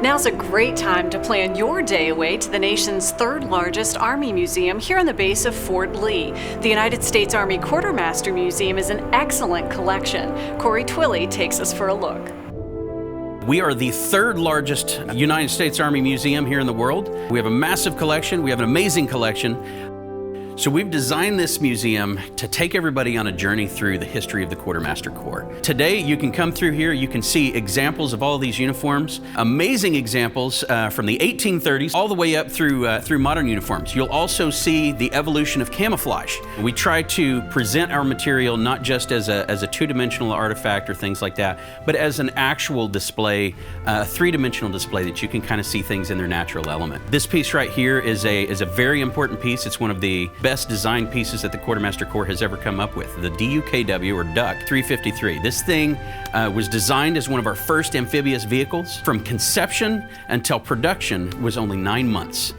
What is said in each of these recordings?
Now's a great time to plan your day away to the nation's third largest Army museum here on the base of Fort Lee. The United States Army Quartermaster Museum is an excellent collection. Corey Twilley takes us for a look. We are the third largest United States Army museum here in the world. We have a massive collection. We have an amazing collection. So we've designed this museum to take everybody on a journey through the history of the Quartermaster Corps. Today, you can come through here, you can see examples of all these uniforms, amazing examples from the 1830s all the way up through modern uniforms. You'll also see the evolution of camouflage. We try to present our material not just as a two-dimensional artifact or things like that, but as an actual display, a three-dimensional display that you can kind of see things in their natural element. This piece right here is a very important piece. It's one of the best design pieces that the Quartermaster Corps has ever come up with, the DUKW, or Duck 353. This thing was designed as one of our first amphibious vehicles. From conception until production was only 9 months.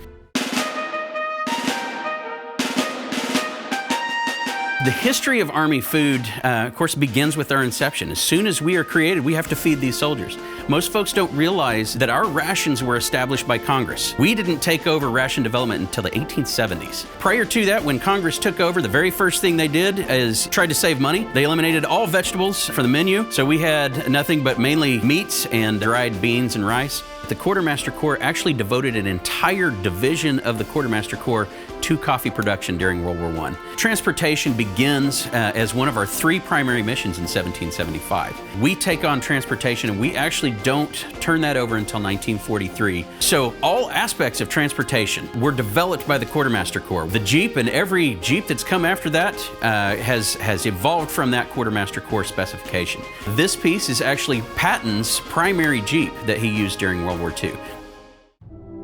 The history of Army food, of course, begins with our inception. As soon as we are created, we have to feed these soldiers. Most folks don't realize that our rations were established by Congress. We didn't take over ration development until the 1870s. Prior to that, when Congress took over, the very first thing they did is tried to save money. They eliminated all vegetables from the menu, so we had nothing but mainly meats and dried beans and rice. The Quartermaster Corps actually devoted an entire division of the Quartermaster Corps to coffee production during World War I. Transportation begins as one of our three primary missions in 1775. We take on transportation and we actually don't turn that over until 1943. So all aspects of transportation were developed by the Quartermaster Corps. The Jeep and every Jeep that's come after that has evolved from that Quartermaster Corps specification. This piece is actually Patton's primary Jeep that he used during World War II.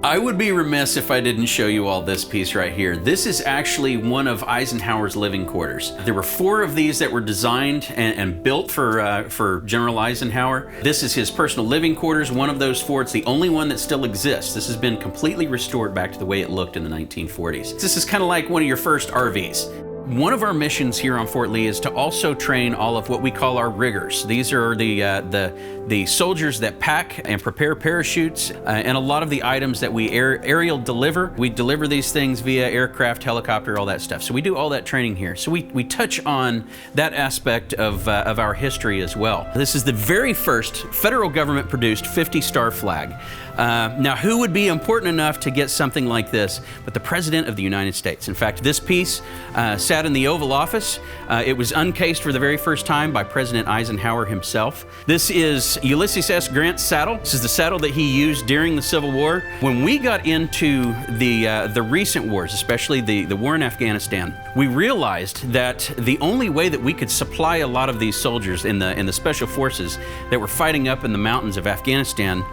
I would be remiss if I didn't show you all this piece right here. This is actually one of Eisenhower's living quarters. There were 4 of these that were designed and built for General Eisenhower. This is his personal living quarters, one of those 4. It's the only one that still exists. This has been completely restored back to the way it looked in the 1940s. This is kind of like one of your first RVs. One of our missions here on Fort Lee is to also train all of what we call our riggers. These are the soldiers that pack and prepare parachutes and a lot of the items that we aerial deliver. We deliver these things via aircraft, helicopter, all that stuff. So we do all that training here. So we touch on that aspect of our history as well. This is the very first federal government produced 50-star flag. Now, who would be important enough to get something like this but the President of the United States? In fact, this piece sat in the Oval Office. It was uncased for the very first time by President Eisenhower himself. This is Ulysses S. Grant's saddle. This is the saddle that he used during the Civil War. When we got into the recent wars, especially the war in Afghanistan, we realized that the only way that we could supply a lot of these soldiers in the special forces that were fighting up in the mountains of Afghanistan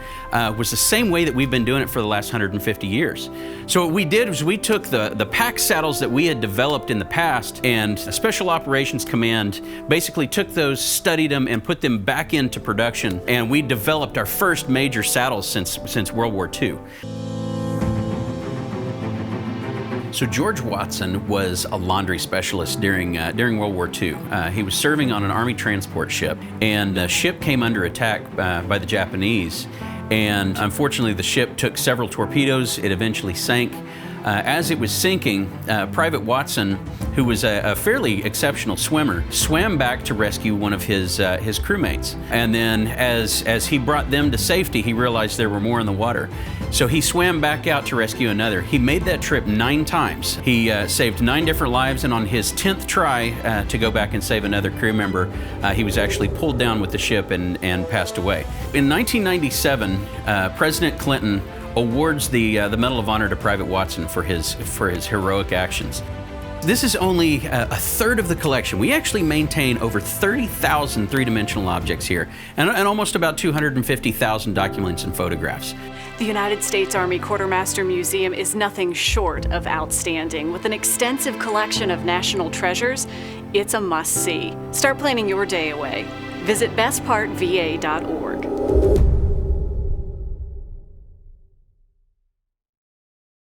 was the same way that we've been doing it for the last 150 years. So what we did was we took the pack saddles that we had developed in the past, and a Special Operations Command basically took those, studied them, and put them back into production, and we developed our first major saddles since World War II. So George Watson was a laundry specialist during World War II. He was serving on an Army transport ship, and the ship came under attack by the Japanese. And unfortunately, the ship took several torpedoes. It eventually sank. As it was sinking, Private Watson, who was a fairly exceptional swimmer, swam back to rescue one of his crewmates. And then as he brought them to safety, he realized there were more in the water. So he swam back out to rescue another. He made that trip 9 times. He saved 9 different lives, and on his 10th try to go back and save another crew member, he was actually pulled down with the ship and passed away. In 1997, President Clinton awards the Medal of Honor to Private Watson for his heroic actions. This is only a third of the collection. We actually maintain over 30,000 three-dimensional objects here, and almost about 250,000 documents and photographs. The United States Army Quartermaster Museum is nothing short of outstanding. With an extensive collection of national treasures, it's a must-see. Start planning your day away. Visit bestpartva.org.